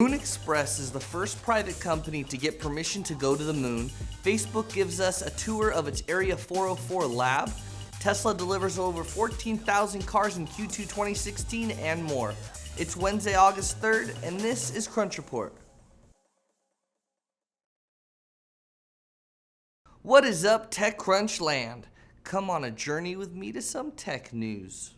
Moon Express is the first private company to get permission to go to the moon. Facebook gives us a tour of its Area 404 lab. Tesla delivers over 14,000 cars in Q2 2016 and more. It's Wednesday, August 3rd, and this is Crunch Report. What is up, Techcrunch land? Come on a journey with me to some tech news.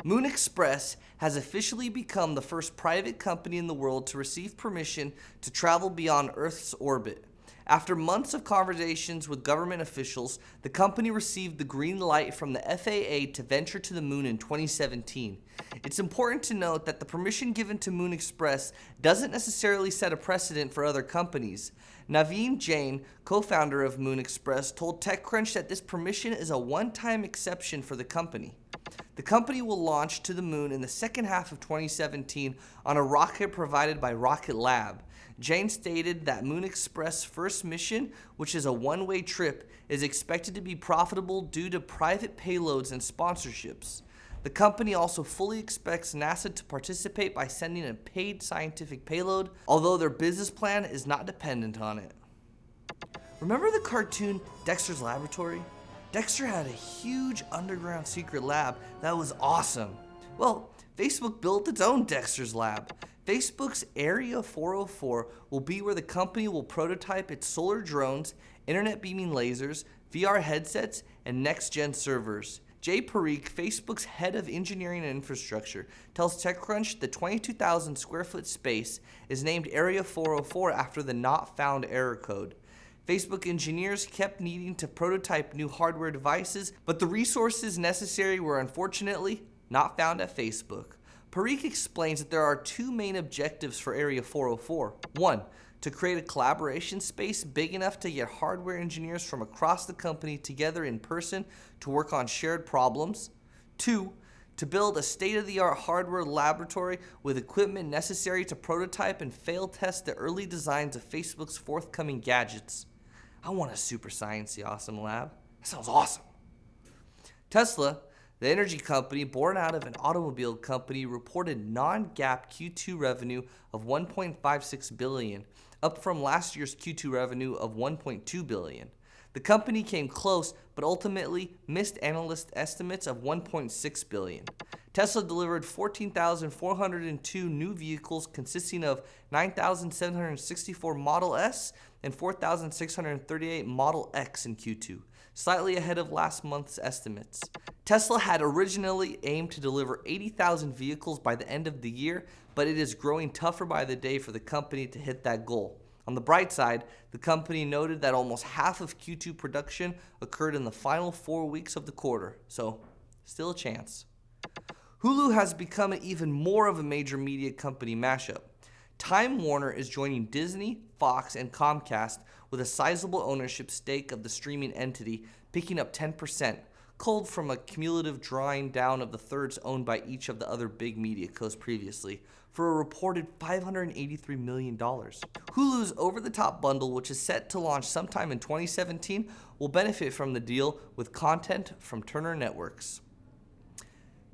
Moon Express has officially become the first private company in the world to receive permission to travel beyond Earth's orbit. After months of conversations with government officials, the company received the green light from the FAA to venture to the moon in 2017. It's important to note that the permission given to Moon Express doesn't necessarily set a precedent for other companies. Naveen Jain, co-founder of Moon Express, told Techcrunch that this permission is a one-time exception for the company. The company will launch to the moon in the second half of 2017 on a rocket provided by Rocket Lab. Jain stated that Moon Express' first mission, which is a one-way trip, is expected to be profitable due to private payloads and sponsorships. The company also fully expects NASA to participate by sending a paid scientific payload, although their business plan is not dependent on it. Remember the cartoon Dexter's Laboratory? Dexter had a huge underground secret lab that was awesome. Well, Facebook built its own Dexter's Lab. Facebook's Area 404 will be where the company will prototype its solar drones, internet beaming lasers, VR headsets, and next-gen servers. Jay Parikh, Facebook's head of engineering and infrastructure, tells TechCrunch the 22,000 square foot space is named Area 404 after the not found error code. Facebook engineers kept needing to prototype new hardware devices, but the resources necessary were unfortunately not found at Facebook. Parikh explains that there are two main objectives for Area 404. One, to create a collaboration space big enough to get hardware engineers from across the company together in person to work on shared problems. Two, to build a state-of-the-art hardware laboratory with equipment necessary to prototype and fail test the early designs of Facebook's forthcoming gadgets. I want a super sciencey awesome lab. That sounds awesome. Tesla, the energy company born out of an automobile company, reported non-GAAP Q2 revenue of $1.56 billion, up from last year's Q2 revenue of $1.2 billion. The company came close, but ultimately missed analyst estimates of $1.6 billion. Tesla delivered 14,402 new vehicles consisting of 9,764 Model S and 4,638 Model X in Q2, slightly ahead of last month's estimates. Tesla had originally aimed to deliver 80,000 vehicles by the end of the year, but it is growing tougher by the day for the company to hit that goal. On the bright side, the company noted that almost half of Q2 production occurred in the final 4 weeks of the quarter, so still a chance. Hulu has become even more of a major media company mashup. Time Warner is joining Disney, Fox, and Comcast with a sizable ownership stake of the streaming entity, picking up 10%, culled from a cumulative drawing down of the thirds owned by each of the other big media co's previously, for a reported $583 million. Hulu's over-the-top bundle, which is set to launch sometime in 2017, will benefit from the deal with content from Turner Networks.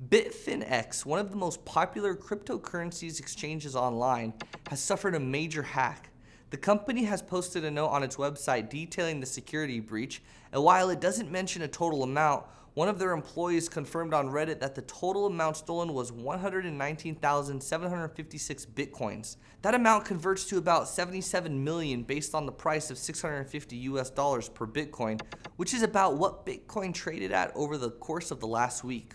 Bitfinex, one of the most popular cryptocurrencies exchanges online, has suffered a major hack. The company has posted a note on its website detailing the security breach, and while it doesn't mention a total amount, one of their employees confirmed on Reddit that the total amount stolen was 119,756 bitcoins. That amount converts to about 77 million based on the price of $650 per bitcoin, which is about what Bitcoin traded at over the course of the last week.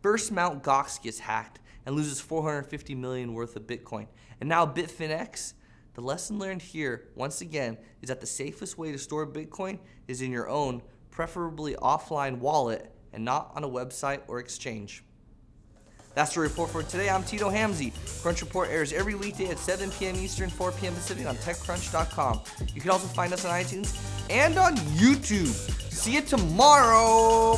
First, Mt. Gox gets hacked and loses 450 million worth of Bitcoin. And now Bitfinex? The lesson learned here, once again, is that the safest way to store Bitcoin is in your own, preferably offline wallet and not on a website or exchange. That's the report for today. I'm Tito Hamzy. Crunch Report airs every weekday at 7 p.m. Eastern, 4 p.m. Pacific on TechCrunch.com. You can also find us on iTunes and on YouTube. See you tomorrow.